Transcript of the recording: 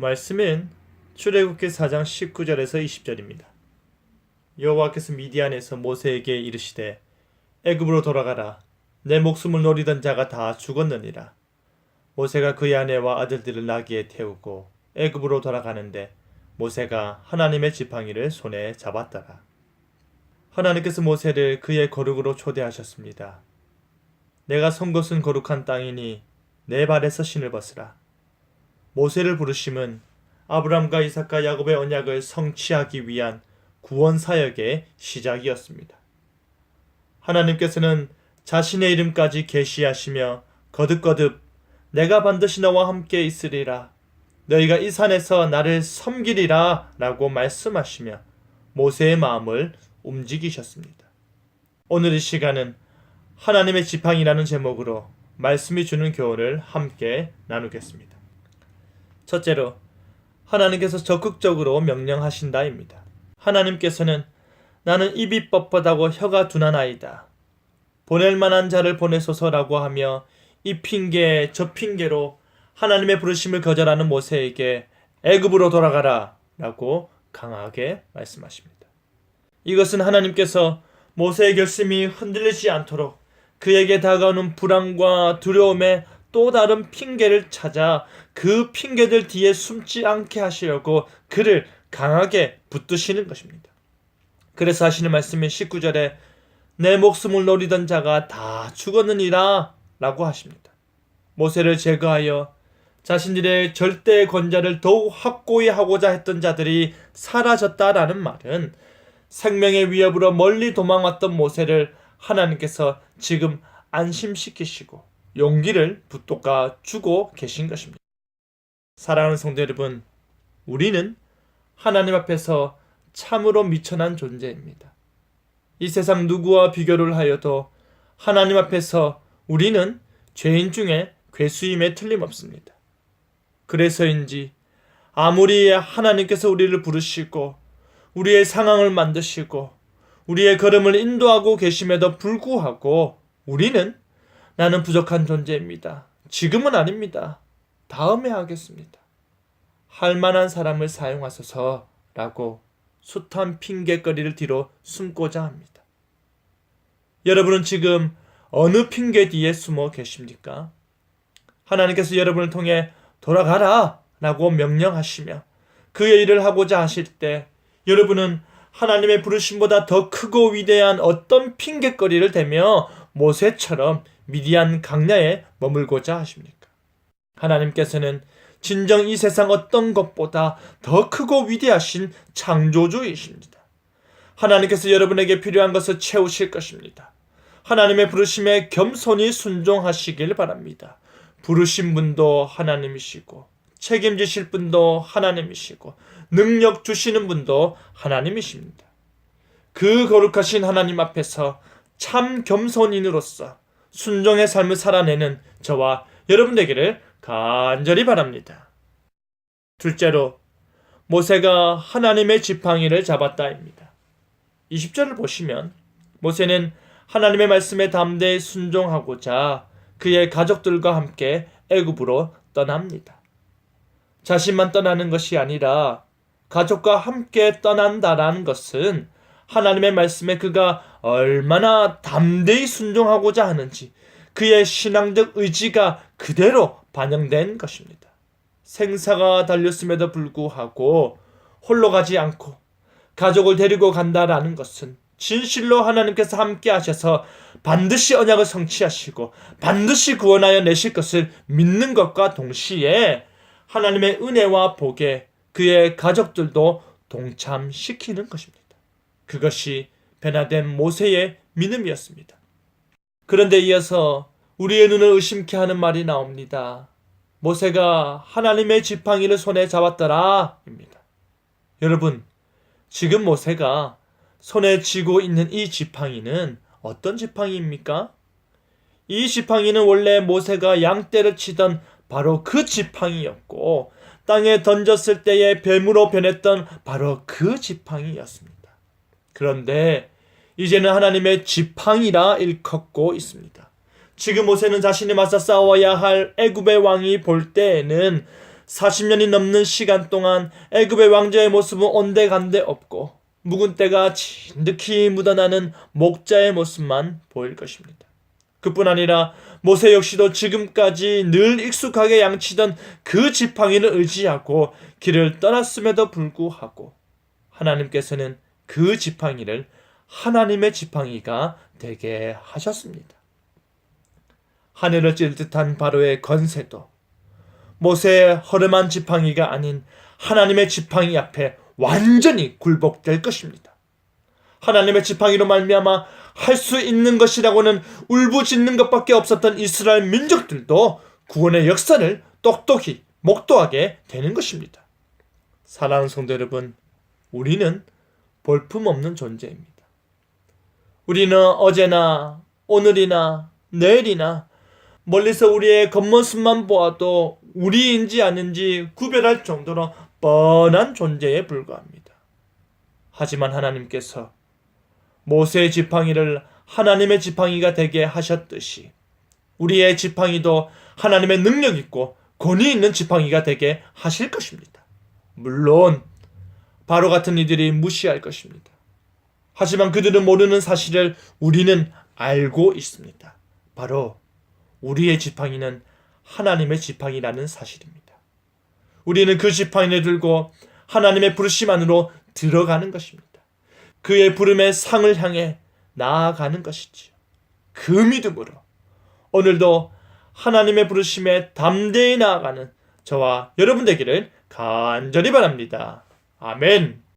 말씀은 출애굽기 4장 19절에서 20절입니다. 여호와께서 미디안에서 모세에게 이르시되 애굽으로 돌아가라. 내 목숨을 노리던 자가 다 죽었느니라. 모세가 그의 아내와 아들들을 나귀에 태우고 애굽으로 돌아가는데 모세가 하나님의 지팡이를 손에 잡았더라. 하나님께서 모세를 그의 거룩으로 초대하셨습니다. 내가 선 곳은 거룩한 땅이니 내 발에서 신을 벗으라. 모세를 부르심은 아브람과 이삭과 야곱의 언약을 성취하기 위한 구원 사역의 시작이었습니다. 하나님께서는 자신의 이름까지 계시하시며 거듭거듭 내가 반드시 너와 함께 있으리라. 너희가 이 산에서 나를 섬기리라 라고 말씀하시며 모세의 마음을 움직이셨습니다. 오늘 이 시간은 하나님의 지팡이라는 제목으로 말씀이 주는 교훈을 함께 나누겠습니다. 첫째로 하나님께서 적극적으로 명령하신다입니다. 하나님께서는 나는 입이 뻣뻣하고 혀가 둔한 아이다. 보낼 만한 자를 보내소서라고 하며 이 핑계 저 핑계로 하나님의 부르심을 거절하는 모세에게 애굽으로 돌아가라 라고 강하게 말씀하십니다. 이것은 하나님께서 모세의 결심이 흔들리지 않도록 그에게 다가오는 불안과 두려움에 또 다른 핑계를 찾아 그 핑계들 뒤에 숨지 않게 하시려고 그를 강하게 붙드시는 것입니다. 그래서 하시는 말씀이 19절에 내 목숨을 노리던 자가 다 죽었느니라 라고 하십니다. 모세를 제거하여 자신들의 절대 권좌를 더욱 확고히 하고자 했던 자들이 사라졌다라는 말은 생명의 위협으로 멀리 도망왔던 모세를 하나님께서 지금 안심시키시고 용기를 북돋아 주고 계신 것입니다. 사랑하는 성도 여러분, 우리는 하나님 앞에서 참으로 미천한 존재입니다. 이 세상 누구와 비교를 하여도 하나님 앞에서 우리는 죄인 중에 괴수임에 틀림없습니다. 그래서인지 아무리 하나님께서 우리를 부르시고 우리의 상황을 만드시고 우리의 걸음을 인도하고 계심에도 불구하고 우리는 나는 부족한 존재입니다. 지금은 아닙니다. 다음에 하겠습니다. 할 만한 사람을 사용하소서라고 숱한 핑계거리를 뒤로 숨고자 합니다. 여러분은 지금 어느 핑계 뒤에 숨어 계십니까? 하나님께서 여러분을 통해 돌아가라 라고 명령하시며 그의 일을 하고자 하실 때 여러분은 하나님의 부르심보다 더 크고 위대한 어떤 핑계거리를 대며 모세처럼 미디안 강야에 머물고자 하십니까? 하나님께서는 진정 이 세상 어떤 것보다 더 크고 위대하신 창조주이십니다. 하나님께서 여러분에게 필요한 것을 채우실 것입니다. 하나님의 부르심에 겸손히 순종하시길 바랍니다. 부르신 분도 하나님이시고 책임지실 분도 하나님이시고 능력 주시는 분도 하나님이십니다. 그 거룩하신 하나님 앞에서 참 겸손인으로서 순종의 삶을 살아내는 저와 여러분 되기를 간절히 바랍니다. 둘째로 모세가 하나님의 지팡이를 잡았다입니다. 20절을 보시면 모세는 하나님의 말씀에 담대히 순종하고자 그의 가족들과 함께 애굽으로 떠납니다. 자신만 떠나는 것이 아니라 가족과 함께 떠난다라는 것은 하나님의 말씀에 그가 얼마나 담대히 순종하고자 하는지 그의 신앙적 의지가 그대로 반영된 것입니다. 생사가 달렸음에도 불구하고 홀로 가지 않고 가족을 데리고 간다라는 것은 진실로 하나님께서 함께 하셔서 반드시 언약을 성취하시고 반드시 구원하여 내실 것을 믿는 것과 동시에 하나님의 은혜와 복에 그의 가족들도 동참시키는 것입니다. 그것이 변화된 모세의 믿음이었습니다. 그런데 이어서 우리의 눈을 의심케 하는 말이 나옵니다. 모세가 하나님의 지팡이를 손에 잡았더라 입니다. 여러분, 지금 모세가 손에 쥐고 있는 이 지팡이는 어떤 지팡이입니까? 이 지팡이는 원래 모세가 양떼를 치던 바로 그 지팡이였고 땅에 던졌을 때의 뱀으로 변했던 바로 그 지팡이였습니다. 그런데 이제는 하나님의 지팡이라 일컫고 있습니다. 지금 모세는 자신이 맞서 싸워야 할 애굽의 왕이 볼 때에는 40년이 넘는 시간 동안 애굽의 왕자의 모습은 온데간데 없고 묵은 때가 진득히 묻어나는 목자의 모습만 보일 것입니다. 그뿐 아니라 모세 역시도 지금까지 늘 익숙하게 양치던 그 지팡이를 의지하고 길을 떠났음에도 불구하고 하나님께서는 그 지팡이를 하나님의 지팡이가 되게 하셨습니다. 하늘을 찔 듯한 바로의 건세도 모세의 허름한 지팡이가 아닌 하나님의 지팡이 앞에 완전히 굴복될 것입니다. 하나님의 지팡이로 말미암아 할 수 있는 것이라고는 울부짖는 것밖에 없었던 이스라엘 민족들도 구원의 역사를 똑똑히 목도하게 되는 것입니다. 사랑하는 성도 여러분, 우리는 볼품없는 존재입니다. 우리는 어제나 오늘이나 내일이나 멀리서 우리의 겉모습만 보아도 우리인지 아닌지 구별할 정도로 뻔한 존재에 불과합니다. 하지만 하나님께서 모세의 지팡이를 하나님의 지팡이가 되게 하셨듯이 우리의 지팡이도 하나님의 능력 있고 권위 있는 지팡이가 되게 하실 것입니다. 물론 바로 같은 이들이 무시할 것입니다. 하지만 그들은 모르는 사실을 우리는 알고 있습니다. 바로 우리의 지팡이는 하나님의 지팡이라는 사실입니다. 우리는 그 지팡이를 들고 하나님의 부르심 안으로 들어가는 것입니다. 그의 부름의 상을 향해 나아가는 것이지요. 그 믿음으로 오늘도 하나님의 부르심에 담대히 나아가는 저와 여러분 되기를 간절히 바랍니다. 아멘.